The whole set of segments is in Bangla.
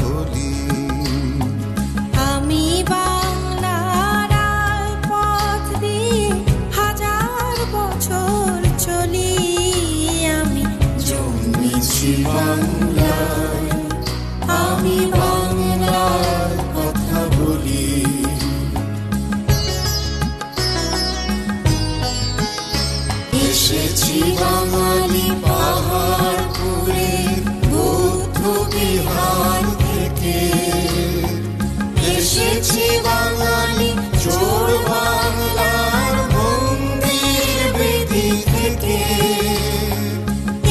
বলি। আমি বাংলার পথ দিয়ে হাজার বছর চলি, আমি জন্মেছি বাংলায়, আমি বাংলার কথা বলি। এসেছি বাঙালি পাহাড়পুরে বৌদ্ধ বিহার থেকে, এসেছি বাঙালি চোর বাংলার মন্দির বেদি থেকে,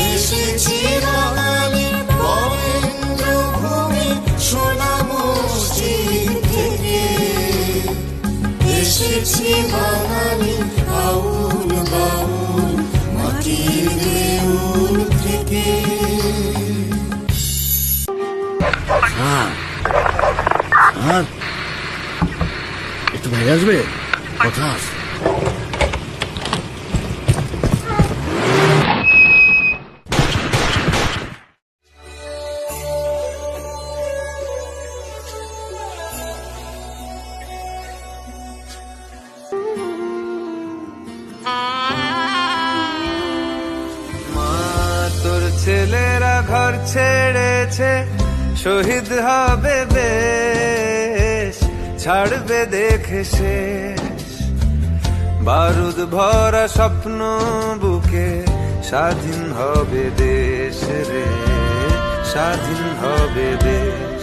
এসেছি বাঙালি বরেন্দ্র ভূমি সোনা মসজিদ থেকে, এসেছি বাঙালি আউল বাউল মাটির দেউল থেকে। একটু বাইরে আসবে, কথা আছে। তোর ছেলেরা ঘর ছেড়েছে, শহীদ হবে বেশ, ছাড়বে দেখে শেষ বারুদ ভরা স্বপ্ন বুকে, স্বাধীন হবে দেশ রে, স্বাধীন হবে দেশ।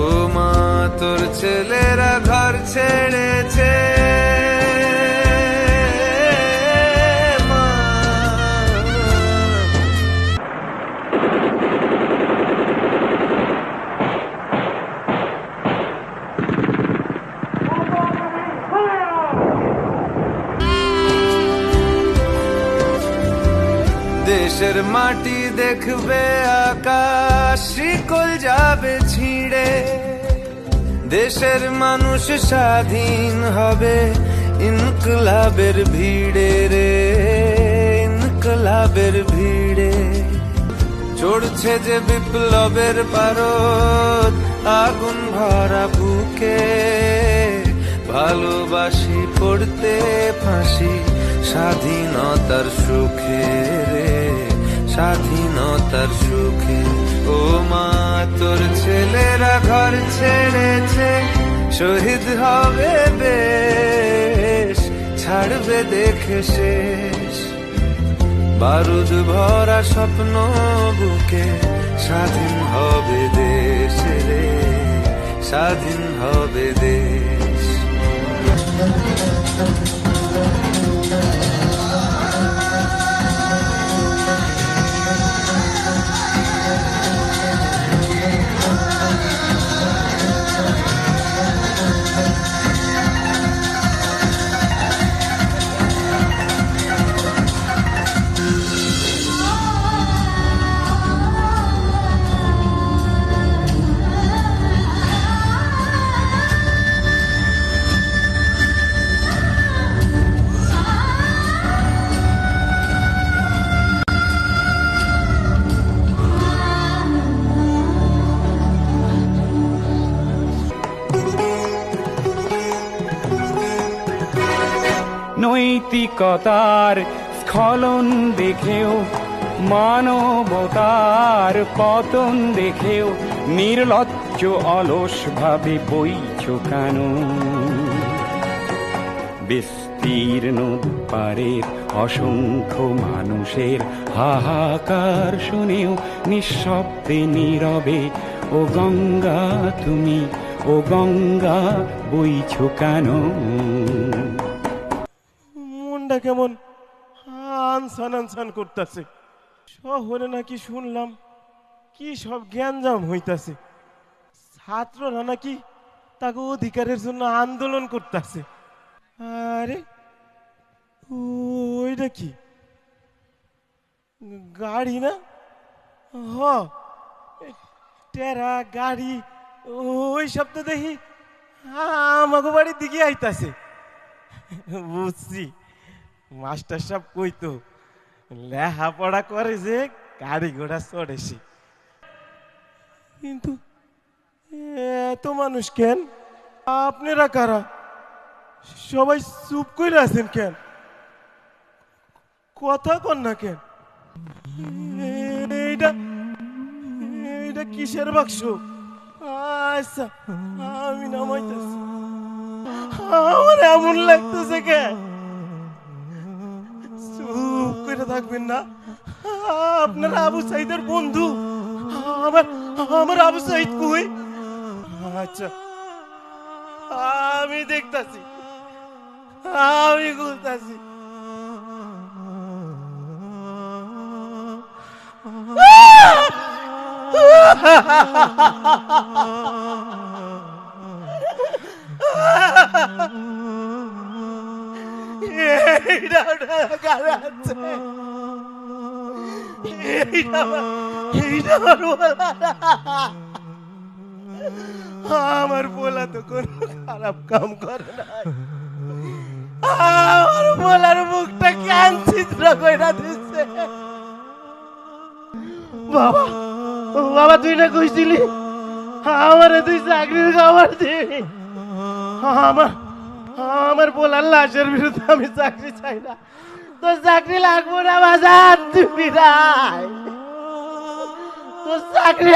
ও মা তোর ছেলেরা ঘর ছেড়েছে, দেশের মাটি দেখবে আকাশ, শিকল যাবে ছিঁড়ে, দেশের মানুষ স্বাধীন হবে ইনকলাবের ভিড়ে রে, ইনকলাবের ভিড়ে। চড়ছে যে বিপ্লবের পারদ, আগুন ভরা বুকে, ভালোবাসি পড়তে ফাঁসি স্বাধীনতার সুখে রে, স্বাধীনতার সুখে। ও মা তোর ছেলেরা ঘর ছেড়েছে, শহীদ হবে বেশ, ছাড়বে দেখে শেষ বারুদ ভরা স্বপ্ন বুকে, স্বাধীন হবে দেশ রে, স্বাধীন হবে দেশ। নৈতিকতার স্খলন দেখেও, মানবতার পতন দেখেও, নির্লজ্জ অলস ভাবে বইছ কেন? বিস্তীর্ণ দুপারের অসংখ্য মানুষের হাহাকার শুনেও নিঃশব্দে নীরবে, ও গঙ্গা তুমি, ও গঙ্গা বইছ কেন? মনটা কেমন আনসান আনসান করতেছে। শহরে নাকি শুনলাম কি সব জ্ঞানজাম হইতাছে, ছাত্ররা নাকি তাকে অধিকারের জন্য আন্দোলন করতেছে। আরে ওইটা কি গাড়ি না? হ, টেরা গাড়ি, ওই সব তো দেখি আমাকে বাড়ির দিকে আইতাছে। বুঝছি, মাস্টার সাহেব কইতো লেখাপড়া করে যে গাড়ি ঘোড়া চড়েছি, কিন্তু এত মানুষ কেন? আপনারা কারা? সবাই চুপ করে আছেন কেন? কথা কন না কেন? এইটা এইটা কিসের বাক্স? আচ্ছা, আমি নামাইতেছি। আমার এমন লাগতেছে কেন? চুপ করে থাকবেন না। আপনারা আবু সাইদের বন্ধু। আমার আমার আবু সাইদ কই? আচ্ছা, আমি দেখতাছি, আমি খুলতাছি। এইটা কারা আছে? আমার বলা তো কোন খারাপ কাম করে না। আমার বলার মুখটা কেন চিত্র কইরা দিচ্ছে? বাবা, বাবা তুই না কইছিলি আমারে তুই চাকরির খবর দিবি। আমার আমার বলার লাশের বিরুদ্ধে আমি চাকরি চাই না। তোর চাকরি লাগবো না বাজার, তুমি নাই তোর চাকরি